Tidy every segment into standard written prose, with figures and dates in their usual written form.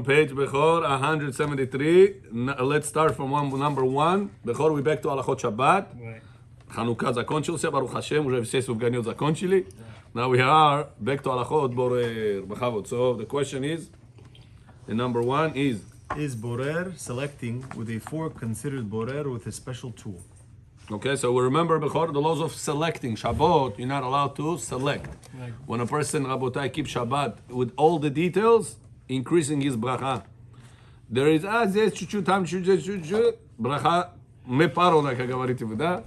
Page Bechor 173. Let's start from number 1. Bechor, we back to Halachot Shabbat. Chanukah закончился, Baruch Hashem, уже все субганет закончили. Now we are back to Halachot Borer. B'chavod. So the question is, the number 1 is Borer selecting with a fork considered Borer with a special tool? okay, so we remember Bechor, the laws of selecting. Shabbat, you're not allowed to select. Right. When a person, Rabotai, keeps Shabbat with all the details, increasing his bracha. There is, здесь чуть-чуть, там чуть-чуть, bracha me parona, как говорите вы, да?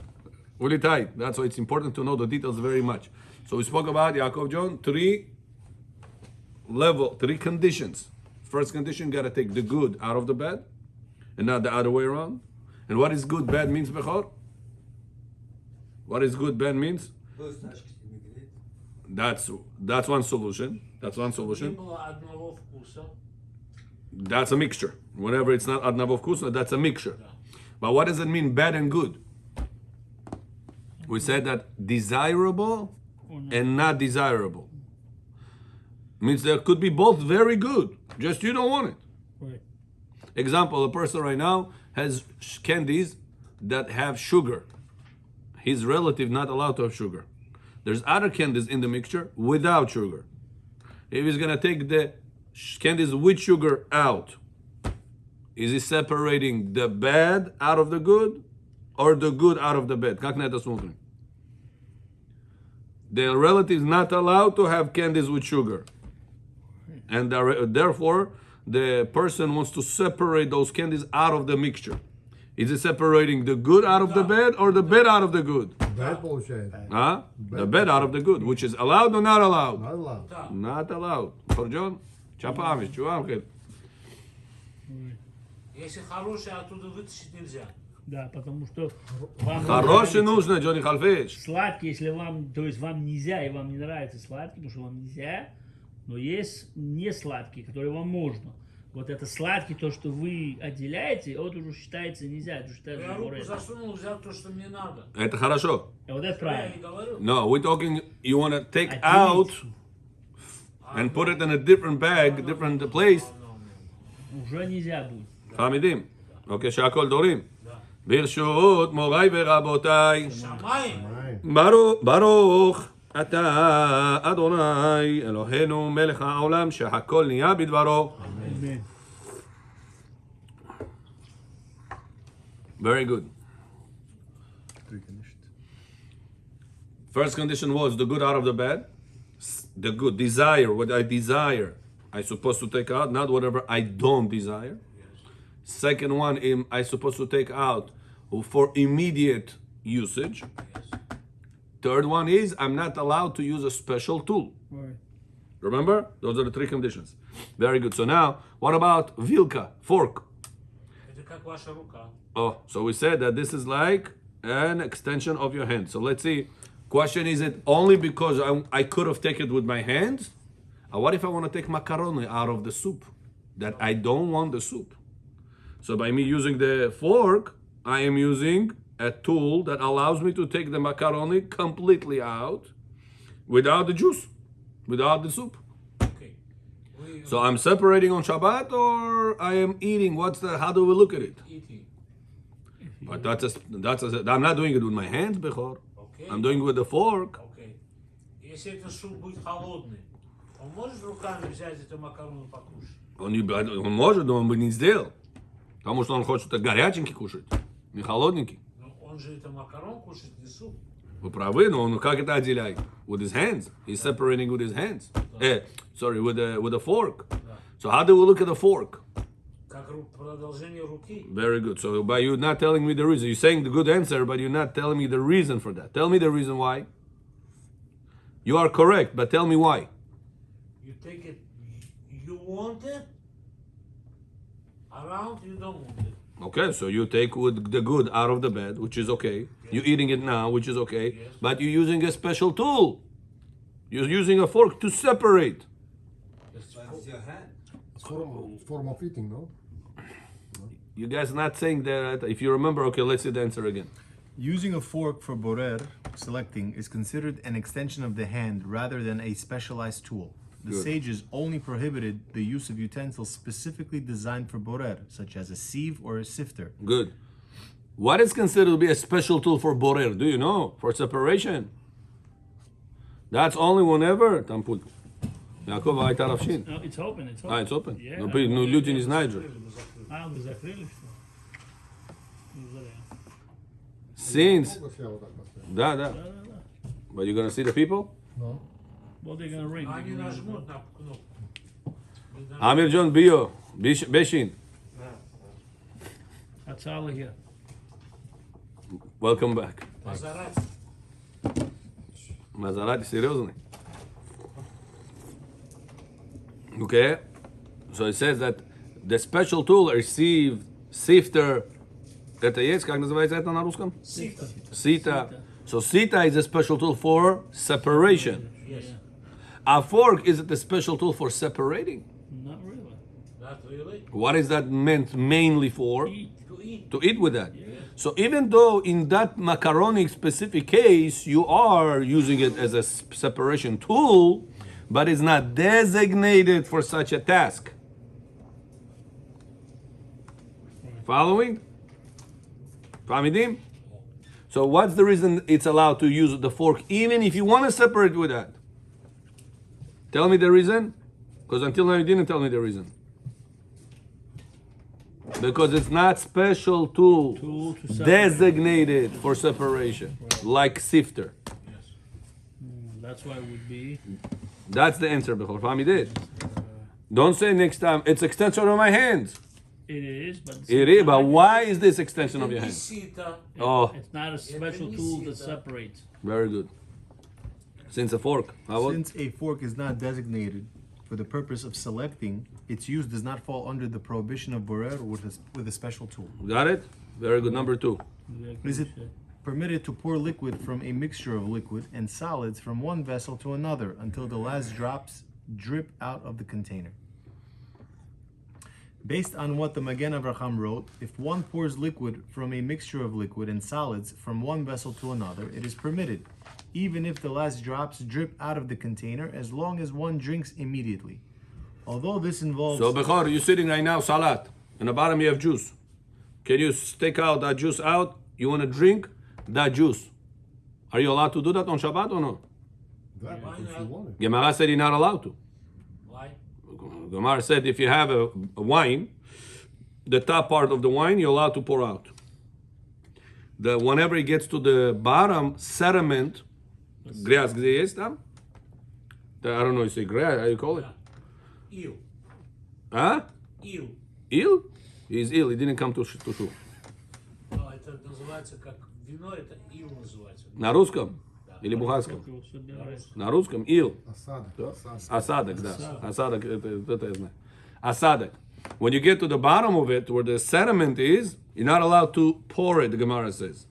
Улетай. That's why it's important to know the details very much. So we spoke about, Yaakov John, 3 conditions. First condition, gotta take the good out of the bad, and not the other way around. And what is good, bad means, Bechor? What is good, bad means? That's one solution. That's one solution. That's a mixture. Whenever it's not adnavov kusna, that's a mixture. But what does it mean, bad and good? We said that desirable and not desirable. Means there could be both very good, just you don't want it. Right. Example, a person right now has candies that have sugar. His relative not allowed to have sugar. There's other candies in the mixture without sugar. If he's gonna take the candies with sugar out, is he separating the bad out of the good or the good out of the bad? Как на это смотрим? The relative is not allowed to have candies with sugar. And therefore, the person wants to separate those candies out of the mixture. Is it separating the good out of the bad or the bad out of the good? Bad bullshit. Huh? The bad out of the good, which is allowed or not allowed? Not allowed. Not allowed. For John? Чапамиш, чувак. Если хорошее, оттуда вытащить нельзя. Да, потому что вам Хороший нужно, Джонни Халфиш. сладкий, если вам, то есть вам нельзя и вам не нравится сладкий, потому что вам нельзя, но есть не сладкий, который вам можно. Вот это сладкий, то, что вы отделяете, вот уже считается нельзя, это считается Я руку бурет. засунул, взял то, что мне надо. Это хорошо. Вот это Я не правильно. говорю. No, we're talking, you want to take out and put it in a different bag, different place. Уже нельзя будет. חמידים. אוקיי, שהכל דורים. ברשות מוריי ורבותיי. שמיים. ברוך אתה אדוני אלוהינו מלך העולם שהכל נהיה בדברו. Amen. Very good. First condition was the good out of the bad. The good, desire, what I desire, I supposed to take out, not whatever I don't desire. Second one, I supposed to take out for immediate usage. Third one is I'm not allowed to use a special tool. Right. Remember? Those are the 3 conditions. Very good. So now, what about vilka, fork? Это как ваша рука. Oh, so we said that this is like an extension of your hand. So let's see. Question, is it only because I could have taken it with my hands? Or what if I want to take macaroni out of the soup? That I don't want the soup. So by me using the fork, I am using a tool that allows me to take the macaroni completely out without the juice, without the soup. Okay. So I'm separating on Shabbat or I am eating? How do we look at it? Eating. But I'm not doing it with my hands, Bechor. Okay. I'm doing it with the fork. Okay. Если этот суп будет холодный, он может руками взять эту макарону покушать? Он может, но он бы не сделал. Потому что он хочет горяченький кушать, не холодненький. Но он же это макарон кушает, не суп. Вы правы, но он как это отделяет? With his hands. He's separating with his hands. With a fork. So how do we look at the fork? Как продолжение руки. Very good. So by you not telling me the reason, you're saying the good answer, but you're not telling me the reason for that. Tell me the reason why. You are correct, but tell me why. You take it, you want it, around you don't want it. Okay, so you take with the good out of the bed, which is okay. Yes. You're eating it now, which is okay. Yes. But you're using a special tool. You're using a fork to separate. It's your hand. It's form of eating, no? You guys not saying that. If you remember, okay, let's see the answer again. Using a fork for borer selecting is considered an extension of the hand rather than a specialized tool. The sages only prohibited the use of utensils specifically designed for borer, such as a sieve or a sifter. Good. What is considered to be a special tool for borer? Do you know? For separation. That's only whenever. Tamput. Yaakov הייתה רבשין. No, it's open, it's open. It's open. Yeah. No, no, Lutin is Niger. Вы закрыли, что ли? Ну, зря. Since. Могу я вот так поставить? Да, да. Да-да-да. But you're gonna see the people? No. Well, they're gonna ring. Они нажмут на кнопку. Amir John Bio. Beshin. Отцала here. Welcome back. Позарать. Мазарати серьезный. Okay. So it says that the special tool received sifter. Это есть, как называется это на русском? Сито. Sita. So sita is a special tool for separation. Yes. A fork is it a special tool for separating? Not really. Not really. What is that meant mainly for? Eat. To eat. To eat with that. So even though in that macaroni specific case you are using it as a separation tool, but it's not designated for such a task. Following? Fahmidim? So what's the reason it's allowed to use the fork even if you want to separate with that? Tell me the reason? Because until now you didn't tell me the reason. Because it's not special tool Tool to separate. designated for separation, like sifter. That's why it would be. That's the answer, Bechor. Fahmi did. Don't say next time, it's extension of my hands. It is, but It is, but why is this extension of your Не hands? сито. Oh, it's not a special не tool that сито. separates. very good. Since a fork. How about? Since a fork is not designated for the purpose of selecting, its use does not fall under the prohibition of borer with a special tool. Got it? Very good. Number two. Is it permitted to pour liquid from a mixture of liquid and solids from one vessel to another until the last drops drip out of the container? Based on what the Magen Avraham wrote, if one pours liquid from a mixture of liquid and solids from one vessel to another, it is permitted, even if the last drops drip out of the container, as long as one drinks immediately. Although this involves... So, Bechor, you're sitting right now, salat. In the bottom you have juice. Can you take out that juice out? You want to drink that juice. Are you allowed to do that on Shabbat or no? That, if you want it. Gemara said you're not allowed to. Why? Gemara said if you have a wine, the top part of the wine you're allowed to pour out. Whenever it gets to the bottom sediment, грязь где есть там? I don't know, you say грязь, how you call it? Ил. Huh? Ил. Ill? He's ill, he didn't come to shul. А, это называется как вино, это ил называется. На русском? Или бухарском? Его собирается. На русском? Ил. Осадок. Осадок, да. Осадок, это я знаю. Осадок. When you get to the bottom of it, where the sediment is, you're not allowed to pour it, the Gemara says.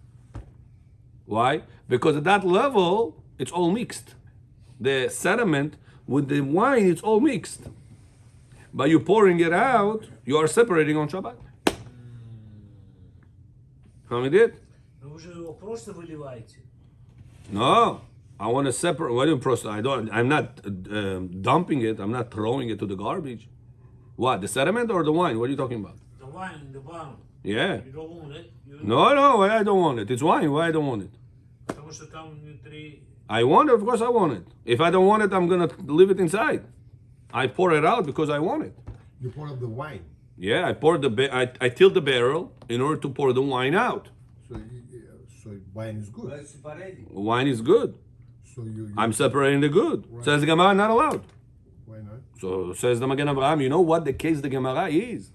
Why? Because at that level, it's all mixed. The sediment with the wine, it's all mixed. By you pouring it out, you are separating on Shabbat. Found it? Но вы же его просто выливаете. No, I want to separate. What do you process? I'm not dumping it. I'm not throwing it to the garbage. What? The sediment or the wine? What are you talking about? The wine in the bottom. Yeah. You don't want it. No, I don't want it. It's wine. Why I don't want it? Потому что там внутри... I want it. Of course, I want it. If I don't want it, I'm gonna leave it inside. I pour it out because I want it. You pour out the wine. Yeah, I poured I tilt the barrel in order to pour the wine out. So wine is good. Wine is good. So you I'm separating the good. Says the Gemara, not allowed. why not? So says the Magen Avraham, you know what the case the Gemara is?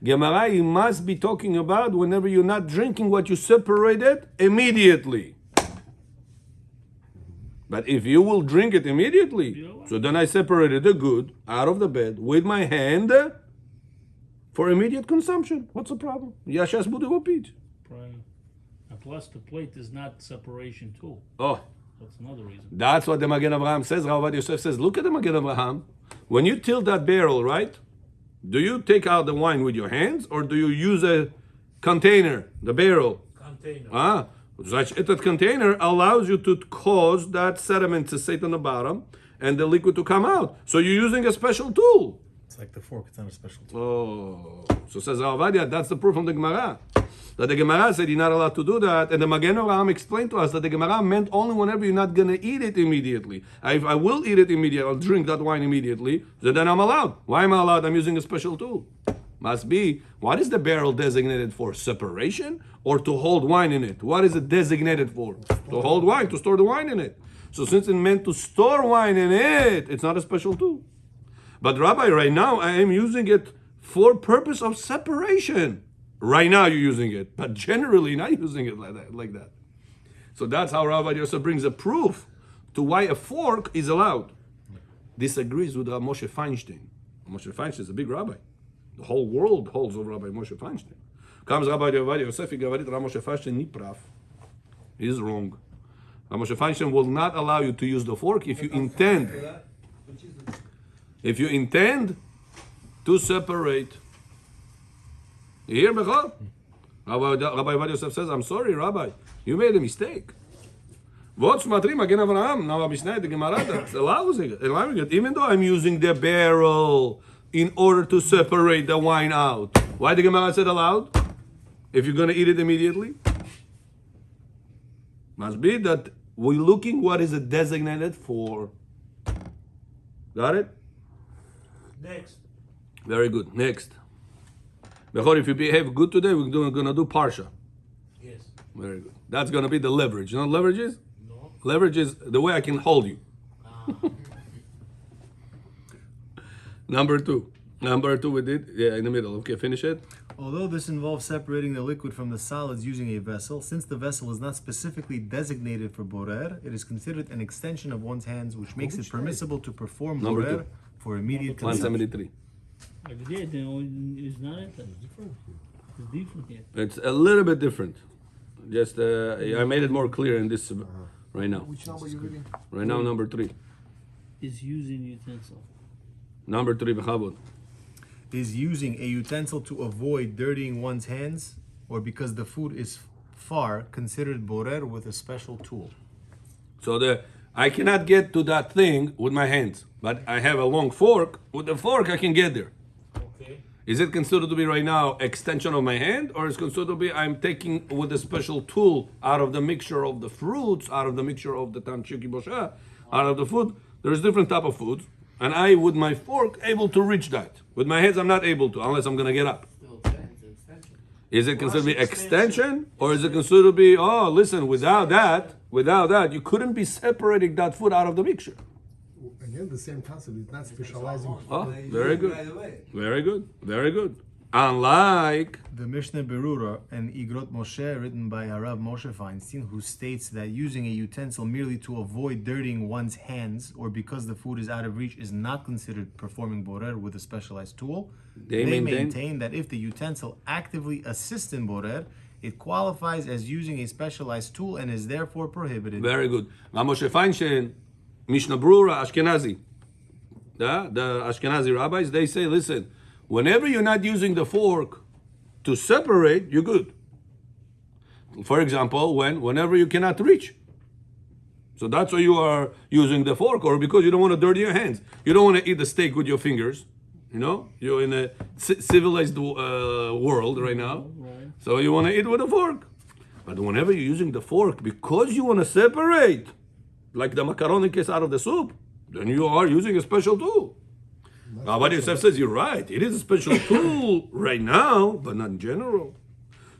Gemara, you must be talking about whenever you're not drinking what you separated immediately. But if you will drink it immediately, so then I separated the good out of the bed with my hand for immediate consumption. What's the problem? Я сейчас буду его пить. Правильно. And plus, the plate is not separation tool. Oh, That's another reason. that's what the Magen Avraham says. Rav Ovadia Yosef says, look at the Magen Avraham. When you tilt that barrel, right? Do you take out the wine with your hands or do you use a container, the barrel? Контейнер. Значит, этот container allows you to cause that sediment to sit on the bottom and the liquid to come out. So you're using a special tool. It's like the fork, it's not a special tool. Oh, so says Avadia, that's the proof from the Gemara. That the Gemara said you're not allowed to do that, and the Magen Avraham explained to us that the Gemara meant only whenever you're not gonna eat it immediately. If I will eat it immediately, I'll drink that wine immediately, so then I'm allowed. Why am I allowed? I'm using a special tool. Must be, what is the barrel designated for? Separation or to hold wine in it? What is it designated for? To hold wine, to store the wine in it. So since it's meant to store wine in it, it's not a special tool. But Rabbi, right now I am using it for purpose of separation. Right now you're using it, but generally not using it like that. So that's how Rabbi Yosef brings a proof to why a fork is allowed. Disagrees with Moshe Feinstein. Moshe Feinstein is a big rabbi. The whole world holds over Rabbi Moshe Feinstein. Comes Rabbi Yosef, Rabbi Moshe Feinstein niprav. He's wrong. Rabbi Moshe Feinstein will not allow you to use the fork if you intend. If you intend to separate. You hear, Bechor? Rabbi Yosef says, I'm sorry, Rabbi, you made a mistake. What's matri Magen Avraham? Now Mishnah, the Gemara allowing it, even though I'm using the barrel in order to separate the wine out. Why the Gemara said allowed? If you're going to eat it immediately? Must be that we're looking what is it designated for. Got it? Next. Very good. Next. Bechor, if you behave good today, we're going to do Parsha. Yes. Very good. That's going to be the leverage. You know what leverage is? No. Leverage is the way I can hold you. Number two we did, in the middle. Okay, finish it. Although this involves separating the liquid from the solids using a vessel, since the vessel is not specifically designated for borer, it is considered an extension of one's hands, which makes it permissible to perform Number borer two. for immediate consumption. 173. А где это? It's not это. It's different here. It's a little bit different. Just I made it more clear in this right now. Which number you reading? Right now, number 3. Is using utensil. Number 3, Bechavod. Is using a utensil to avoid dirtying one's hands, or because the food is far, considered borer with a special tool. So I cannot get to that thing with my hands, but I have a long fork. With the fork, I can get there. Okay. Is it considered to be right now extension of my hand, or is it considered to be I'm taking with a special tool out of the mixture of the fruits, out of the mixture of the tanchiki bosha, out of the food? There's different type of foods, and I, with my fork, able to reach that. With my hands, I'm not able to, unless I'm going to get up. Is it considered to be extension, or is it considered to be, oh, listen, without that, you couldn't be separating that food out of the mixture? Again, the same concept. It's not specializing. Oh, very good. Very good. Very good. Unlike The Mishnah Berurah and Igrot Moshe, written by Harav Moshe Feinstein, who states that using a utensil merely to avoid dirtying one's hands or because the food is out of reach is not considered performing borer with a specialized tool. They maintain that if the utensil actively assists in borer, it qualifies as using a specialized tool and is therefore prohibited. very good. Moshe Feinstein, Mishnah Berurah, Ashkenazi. The Ashkenazi rabbis, they say, listen, whenever you're not using the fork to separate, you're good. For example, whenever you cannot reach. So that's why you are using the fork, or because you don't want to dirty your hands. You don't want to eat the steak with your fingers. You know, you're in a civilized world right now. Right. So you want to eat with a fork. But whenever you're using the fork because you want to separate, like the macaroni case out of the soup, then you are using a special tool. Rabbi Yosef says you're right. It is a special tool right now, but not in general.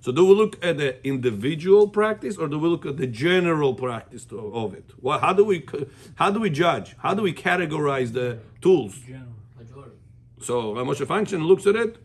So do we look at the individual practice, or do we look at the general practice of it? Well, how do we judge? How do we categorize the tools? General. So Moshe Feinstein looks at it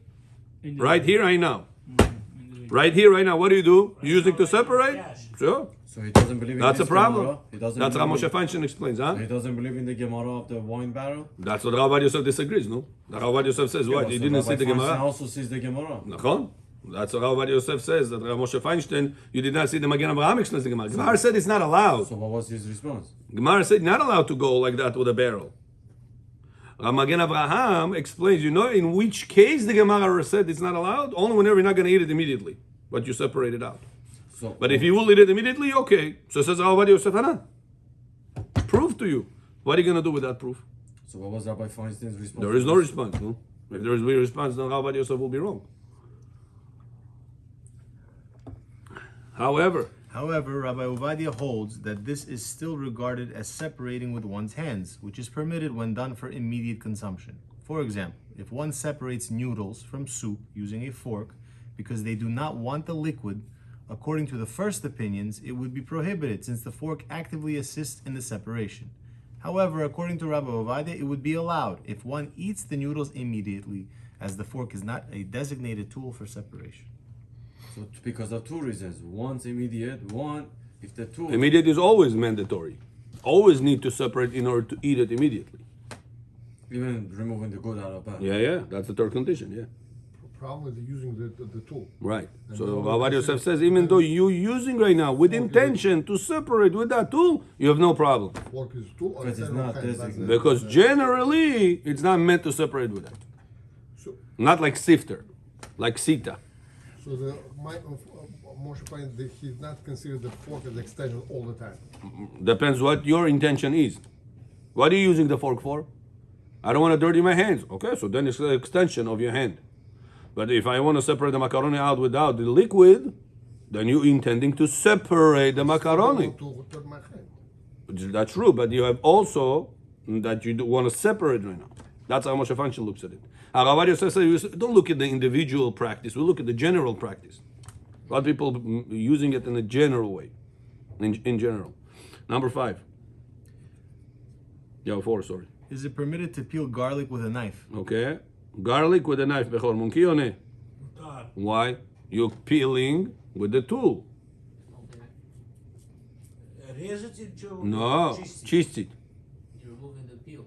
right here, right now. Individual. Right here, right now. What do? You use it to separate? Yes. Sure. So he doesn't believe in That's a this problem. Gemara? He doesn't That's how believe Moshe Feinstein explains, huh? He doesn't believe in the Gemara of the wine barrel? That's what Rabbi Yosef disagrees, no? The Rabbi Yosef says, what? He So didn't see Rabbi the Feinstein Gemara? also sees the Gemara. Nachon? That's what Rabbi Yosef says, that Moshe Feinstein, you did not see the Magen Avraham explains the Gemara. Gemara said it's not allowed. So what was his response? Gemara said not allowed to go like that with a barrel. Magen Avraham explains, you know in which case the Gemara said it's not allowed? Only whenever you're not going to eat it immediately, but you separate it out. So But if you will eat it immediately, okay. So says Rabbi Yosef Hanan. Prove to you What are you going to do with that proof? So what was Rabbi Feinstein's response? There is no response. No? If there is no response, then Rabbi Yosef will be wrong. However, Rabbi Ovadia holds that this is still regarded as separating with one's hands, which is permitted when done for immediate consumption. For example, if one separates noodles from soup using a fork because they do not want the liquid, according to the first opinions, it would be prohibited since the fork actively assists in the separation. However, according to Rabbi Ovadia, it would be allowed if one eats the noodles immediately, as the fork is not a designated tool for separation. So because of two reasons. One's immediate, one, if the two... immediate is always mandatory. Always need to separate in order to eat it immediately. Even removing the good out of bad. Yeah, that's the third condition, yeah. Problem is using the tool. Right. And So then Rabbi what Yosef you says, even though you're using right now with intention to separate with that tool, you have no problem. Fork is tool or Because it's instead of not hand, that's designated. it. Because generally, it's not meant to separate with that. So, Not like sifter, like sita. so the Moshe point that he's not considered the fork as extension all the time. Depends what your intention is. What are you using the fork for? I don't want to dirty my hands. Okay, so then it's an extension of your hand. But if I want to separate the macaroni out without the liquid, then you're intending to separate the macaroni. To my hand. That's true, but you have also that you want to separate right now. That's how Moshe Feinstein looks at it. Rabbi Yosef says, don't look at the individual practice. We look at the general practice. A lot of people using it in a general way, in general. Number 5. Yeah, 4, sorry. Is it permitted to peel garlic with a knife? Okay. Garlic with a knife. Bechor munki or ne? מותר. Why? You're peeling with the tool. Резать или что? No, Чистить? чистить. You're removing the peel.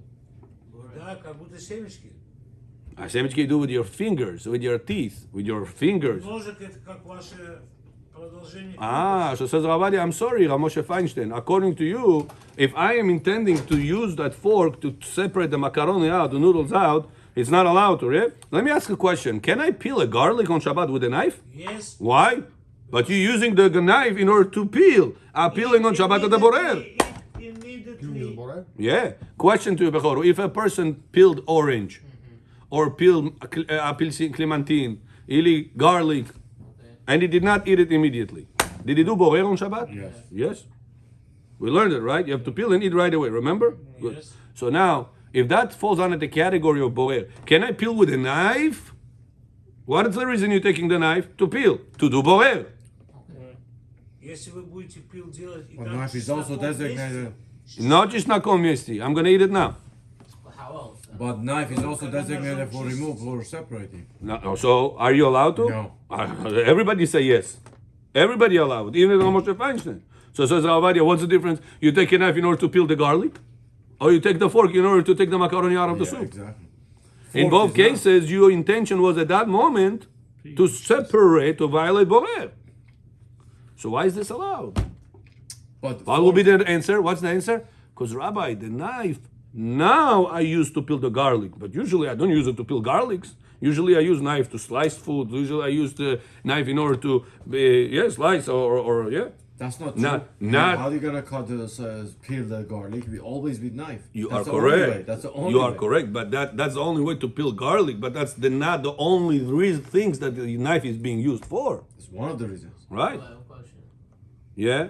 Да, как будто семечки. А семечки you do with your fingers, with your teeth, with your fingers. Ножик это как ваше продолжение. So says Ravadi, I'm sorry, Moshe Feinstein. According to you, if I am intending to use that fork to separate the macaroni out, the noodles out, it's not allowed to, right? Let me ask a question. Can I peel a garlic on Shabbat with a knife? Yes. Why? But you're using the knife in order to peel. Peeling on Shabbat at the borer. Immediately. Yeah. Question to you, Bechoru. If a person peeled orange, or peeled apelsin clementine, ili garlic, and he did not eat it immediately, did he do borer on Shabbat? Yes. Yes. We learned it, right? You have to peel and eat right away, remember? Good. Yes. So now, if that falls under the category of borer, can I peel with a knife? What is the reason you're taking the knife? To peel, to do borer. Если вы будете пил делать, и But там knife is also чесноком designated. Not just nakom miesti. I'm gonna eat it now. But how else? But knife is also designated for removal or separating. No, so are you allowed to? No. Everybody say yes. Everybody allowed, even Moshe Feinstein. So says Ravadia, what's the difference? You take a knife in order to peel the garlic, or you take the fork in order to take the macaroni out of the soup. Exactly. In Fork both is not- cases, your intention was at that moment to separate, to violate borer. So why is this allowed? But What will be the answer? What's the answer? Because Rabbi, the knife, now I use to peel the garlic, but usually I don't use it to peel garlics. Usually I use knife to slice food. Usually I use the knife in order to, slice or yeah. that's not true. Not- How are you gonna cut the peel the garlic? We always with knife. You That's are the only way. correct. That's the only You are way. correct, but that's the only way to peel garlic. But that's not the only things that the knife is being used for, It's one of the reasons. right? I have a question. Yeah.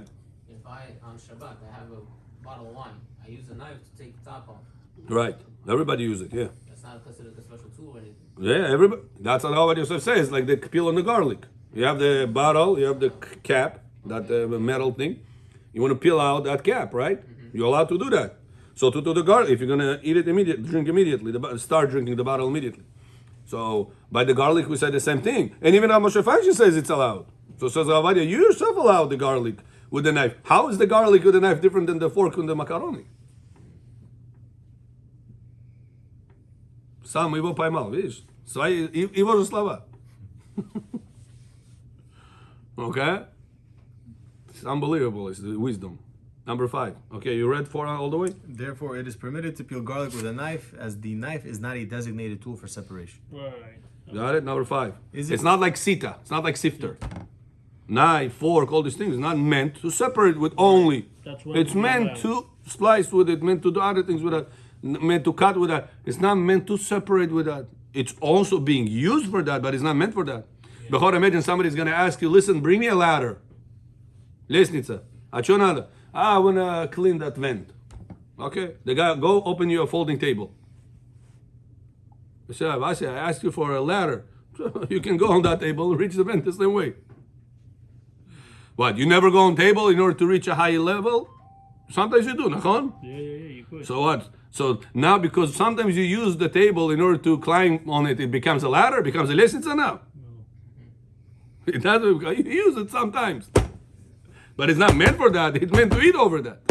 If on Shabbat, I have a bottle of wine, I use a knife to take the top off. Right. Everybody use it. Yeah. That's not considered a special tool or anything. Yeah. Everybody. That's what Rabbi Yosef says. Like the peel on the garlic. You have the bottle. You have the cap. That metal thing. You want to peel out that cap, right? You're allowed to do that. So to do the garlic, if you're gonna eat it drink immediately. Start drinking the bottle immediately. So by the garlic, we say the same thing. And even Moshe Feinstein says it's allowed. So says Ravadia, you yourself allowed the garlic with the knife. How is the garlic with the knife different than the fork and the macaroni? Сам его поймал, видишь? Его же слова. Okay? It's unbelievable. It's the wisdom. Number 5. Okay, you read 4 all the way? Therefore, it is permitted to peel garlic with a knife, as the knife is not a designated tool for separation. Right. Got it? Number 5. Is it- It's not like sita. It's not like sifter. Knife, fork, all these things. It's not meant to separate with only. That's what It's we meant allow. to slice with it, meant to do other things with it, meant to cut with that. It's not meant to separate with that. It's also being used for that, but it's not meant for that. Before imagine somebody's going to ask you, listen, bring me a ladder. Лестница. А что надо? I want to clean that vent. Okay. The guy, go open your folding table. I said, Vasi, I asked you for a ladder. You can go on that table and reach the vent the same way. What, you never go on table in order to reach a high level? Sometimes you do, nachon? Yeah, you could. So what? So now because sometimes you use the table in order to climb on it, it becomes a ladder, becomes a lestnitza now. It doesn't, you use it sometimes. But it's not meant for that, it's meant to eat over that.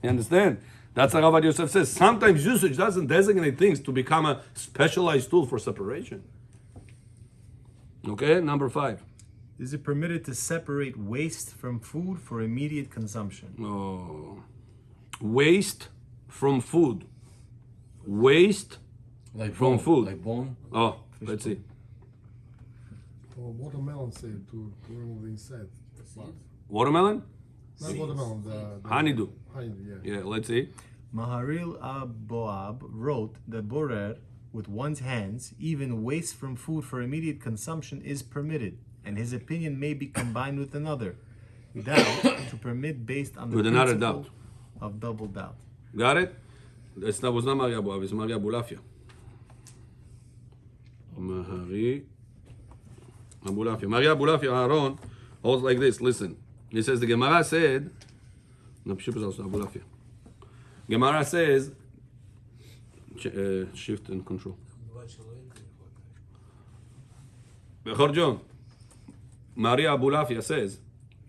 You understand? That's like what Yosef says. Sometimes usage doesn't designate things to become a specialized tool for separation. Okay, number 5. Is it permitted to separate waste from food for immediate consumption? Oh. Waste from food. Waste Like from bone, food. Like bone. Oh, let's see. Or watermelon seed to remove the inside. Watermelon? Not watermelon, the Honeydew. honeydew, yeah. Yeah, let's see. Maharil Aboab wrote that borer with one's hands, even waste from food for immediate consumption, is permitted, and his opinion may be combined with another doubt to permit based on the With another principle doubt. of double doubt. Got it? That was not Maria Boav, it's Maria Bulafia. Mahari Abulafia. Maria Bulafia Aaron holds like this. Listen. He says the Gemara said, Abulafia. Gemara says, shift and control. Bechor John, Maria Abulafia says,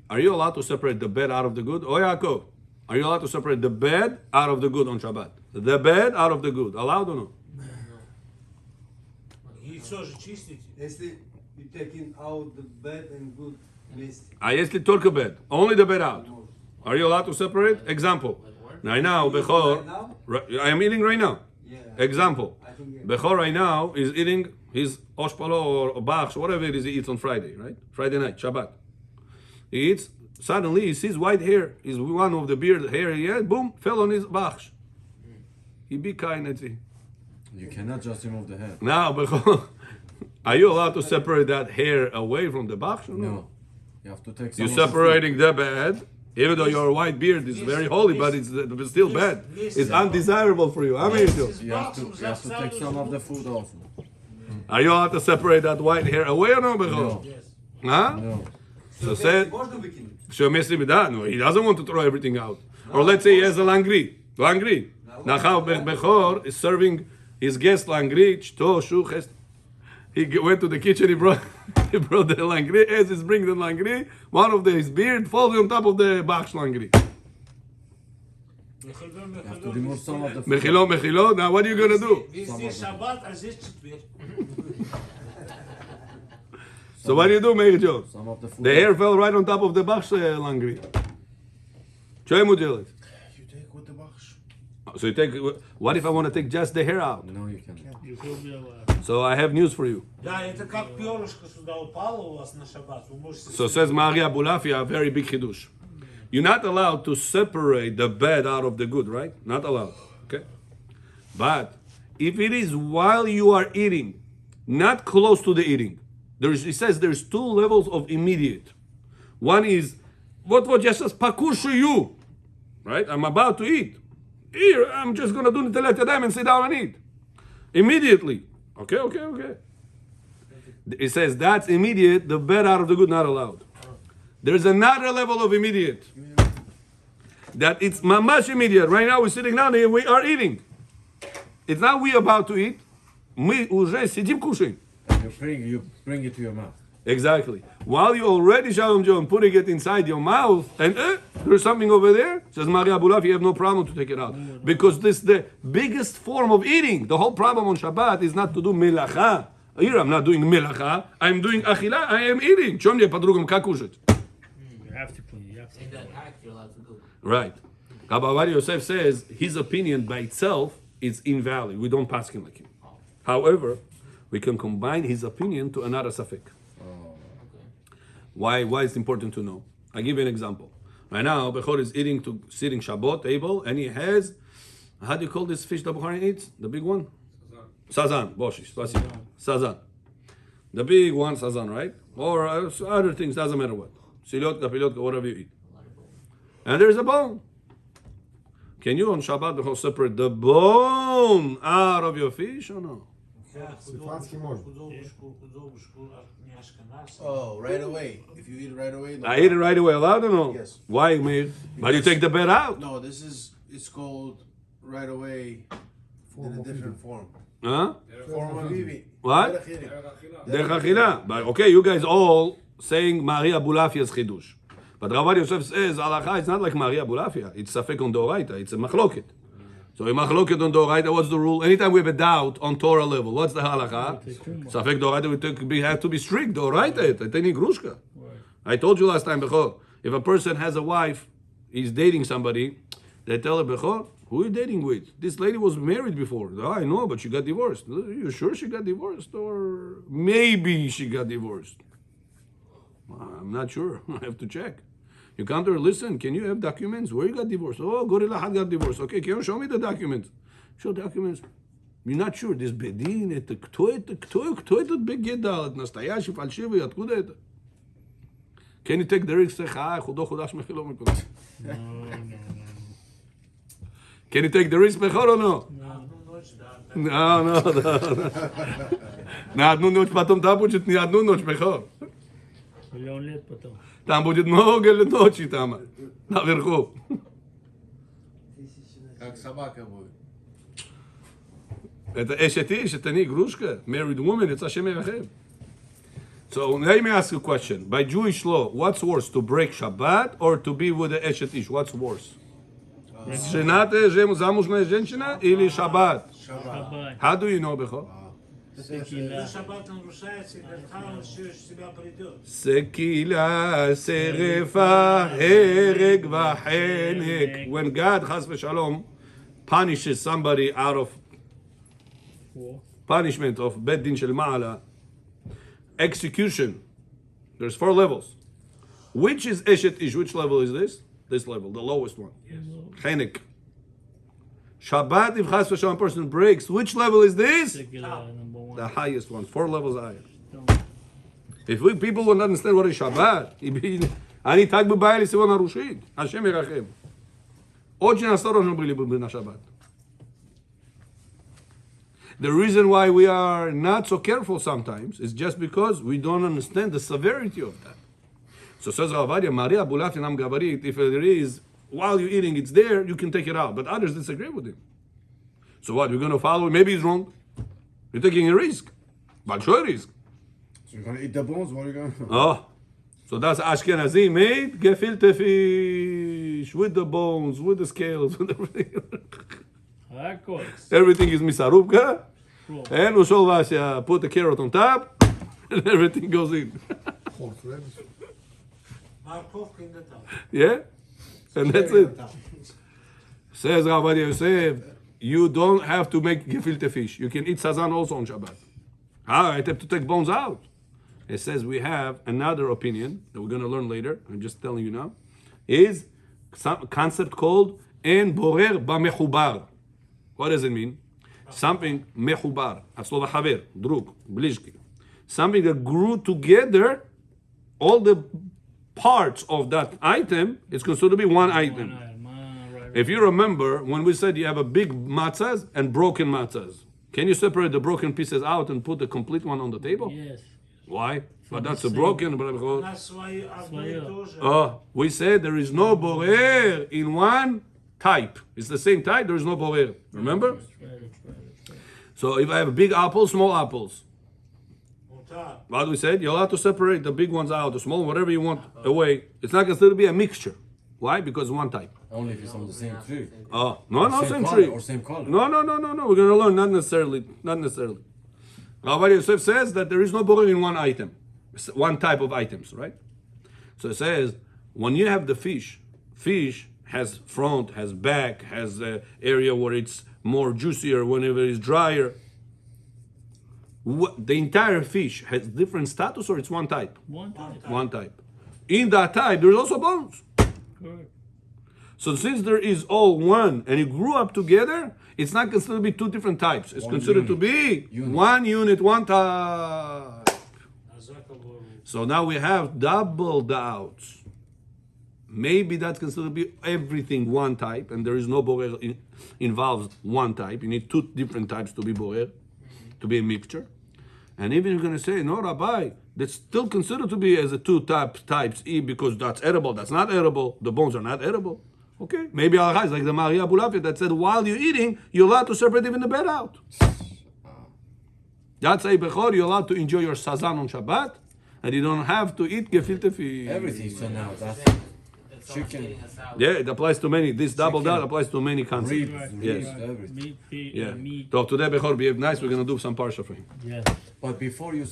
are you allowed to separate the bad out of the good? Oh Yaakov, are you allowed to separate the bad out of the good on Shabbat? The bad out of the good. Allowed or no? Яйцо же чистите. Если you taking out the bad and good list. I если только bad. Only the bad out. Are you allowed to separate? Example. Right now, Bechor, I am eating right now. Yeah. Example. I think Bechor right now is eating his oshpalo or bach, whatever it is he eats on Friday, right? Friday night, Shabbat. He eats, suddenly he sees white hair. Is one of the beard hair he had, boom, fell on his bach. He be kind, You cannot just remove the hair. now, Bechor, are you allowed to separate that hair away from the bach? No. You have to take some You're of the food. separating the bad, even though your white beard is very holy, but it's still bad. It's undesirable for you. How many do? You have to take some of the food also. Are you allowed to separate that white hair away or no, Bechor? Yes. Huh? No. So said, Можно выкинуть? no, he doesn't want to throw everything out. Or let's say he has a langri. Langri. Now how Bechor is serving his guest langri, chto, shuches. He went to the kitchen, he brought the langri. As he's bringing the langri, one of his beard falls on top of the bach langri. You have to remove some of the food. Mechilo. Now what are you going to do? Везде шаббат, а здесь четверг. So what do you do, Meir Joe? Some of the food. The hair fell right on top of the bach langri. Что ему делать? You take with the bachsh. So you take, what if I want to take just the hair out? No, you cannot. You could be allowed. So I have news for you. Да, это как перышко сюда упало у вас на шаббат. Вы можете... So says Maria Bulafia, a very big chidush. You're not allowed to separate the bad out of the good, right? Not allowed. Okay? But if it is while you are eating, not close to the eating, it says there's 2 levels of immediate. One is, what just pakushu, right? I'm about to eat. Here, I'm just going to do Nitelet Yadayim and sit down and eat. Immediately. Okay. It says that's immediate, the bad out of the good, not allowed. There's another level of immediate. That it's mamash immediate. Right now we're sitting down here, we are eating. It's not we about to eat. Мы уже сидим кушаем. You bring it to your mouth. Exactly. While you're already, Shalom John, putting it inside your mouth, and there's something over there, says Maria Bulaf, you have no problem to take it out. Because this is the biggest form of eating. The whole problem on Shabbat is not to do melacha. Here I'm not doing melacha, I'm doing achila, I am eating. Чем мне по-другому как кушать? You have to clean. You have to. In that act, you're allowed to do it. Right. Rabbi Yosef says his opinion by itself is invalid. We don't pass him like him. However, we can combine his opinion to another safek. Why it's important to know? I give you an example. Right now, Bechor is sitting Shabbat table, and he has, how do you call this fish that Bechor eats? The big one? Sazan. Boshish. Sazan. The big one, Sazan, right? Or other things, doesn't matter what. Silotka, pilotka, whatever you eat. And there's a bone. Can you on Shabbat Bechor separate the bone out of your fish or no? Светланский можно. Oh, right away. If you eat it right away. No. I eat it right away, allowed or no? Yes. Why, Meir? But you take the bed out. No, it's called right away in a different form. Huh? Form of eating. What? Derech Achila. But okay, you guys all saying Maria Bulafia's chidush. But Rav Yosef says, Halacha, it's not like Maria Bulafia. It's Safek on Doraita. It's a machloket. So in machloket on Doraita, what's the rule? Anytime we have a doubt on Torah level, what's the halacha? Safek Doraita, we have to be strict. Doraita it. Eteni grushka. I told you last time, Bechor, if a person has a wife, he's dating somebody, they tell her, Bechor, who are you dating with? This lady was married before. Oh, I know, but she got divorced. Are you sure she got divorced? Or maybe she got divorced? I'm not sure. I have to check. You come to her, listen, can you have documents? Where you got divorced? Oh, Gorilla had got divorced. Okay, can you show me the documents? Show documents. You're not sure. This bedin, это кто этот бегеда? Настоящий, фальшивый, откуда это? Can you take the risk? Худо худаш мехило мекудаш. Can you take the risk, Bechor, or no? No. На одну ночь, потом там будет не одну ночь, Bechor. Миллион лет потом. Там будет много ночи там, наверху. Как собака будет. Это эшет иш, это не игрушка. Married woman, it's Hashem Erachem. So let me ask you a question. By Jewish law, what's worse, to break Shabbat or to be with the эшет иш? What's worse? Женатая, замужная женщина или Шаббат? Шаббат. How do you know, Bechor? Шаббат нарушается, и он все себя придет. Sekila, serefa, hereg v'chenek. When God, chas v'shalom, punishes somebody out of punishment of bed din shel ma'ala, execution, there's 4 levels. Which is eshet ish? Which level is this? This level, the lowest one. Chenek. Shabbat, if chas v'shalom person breaks, which level is this? Number one. The highest one, 4 levels higher. If people won't understand what is Shabbat, они так бы боялись его нарушить. Hashem Yerachem. Очень осторожны были бы на Шаббат. The reason why we are not so careful sometimes is just because we don't understand the severity of that. So says Rav Abadia, Maria Bulafin Am Gavarit, if there is, while you're eating, it's there, you can take it out. But others disagree with him. So what, you're going to follow? Maybe he's wrong. You're taking a risk. But sure risk. So you're gonna eat the bones? What are you gonna do? Oh, so that's Ashkenazi made gefilte fish with the bones, with the scales, with everything. Hakol. Everything is misarubka. And Ushol Vasha put the carrot on top, and everything goes in. Морковка in the top. Yeah? And that's it. Says Rav Abadia Yosef, you don't have to make gefilte fish. You can eat sazan also on Shabbat. I have to take bones out. It says we have another opinion that we're going to learn later. I'm just telling you now. Is some concept called en borer b'mechubar. What does it mean? Something mechubar. Aslova haver, druk, blizki. Something that grew together. All the parts of that item is considered to be one item. If you remember, when we said you have a big matzahs and broken matzahs, can you separate the broken pieces out and put the complete one on the table? Yes. Why? But that's a broken. У нас свои одно и то же. Oh, we said there is no borer in one type. It's the same type, there is no borer. Remember? So if I have big apples, small apples, Вот так. what we said, you're allowed to separate the big ones out, the small, whatever you want away. It's not considered to be a mixture. Why? Because one type. Only if it's on the same tree. Oh, no, same color, tree. or same color. No. We're going to learn, not necessarily. Rav Abadia Yosef says that there is no borer in one item, one type of items, right? So it says, when you have the fish has front, has back, has an area where it's more juicier, whenever it's drier. The entire fish has different status, or it's one type? One time. One type. In that type, there's also bones. Correct. So since there is all one and it grew up together, it's not considered to be two different types. It's One considered to unit. be one unit, one type. So now we have double doubts. Maybe that's considered to be everything one type, and there is no borer involves one type. You need two different types to be borer, to be a mixture. And even you're going to say, no, Rabbi, that's still considered to be as a two types E because that's edible, that's not edible, the bones are not edible. Okay, maybe Al is like the Maria Bulafia that said while you're eating, you're allowed to separate even the bed out. That's a Bechor, you're allowed to enjoy your sazan on Shabbat, and you don't have to eat gefilte fish. Everything. So now that's It's chicken. stating a salad. Yeah, it applies to many. This double Chicken. dot applies to many concepts. ribs, Right. Yes. everything. Meat, Yeah. meat. So today, Bechor, behave nice. We're gonna do some parsha for him. Yeah. But before you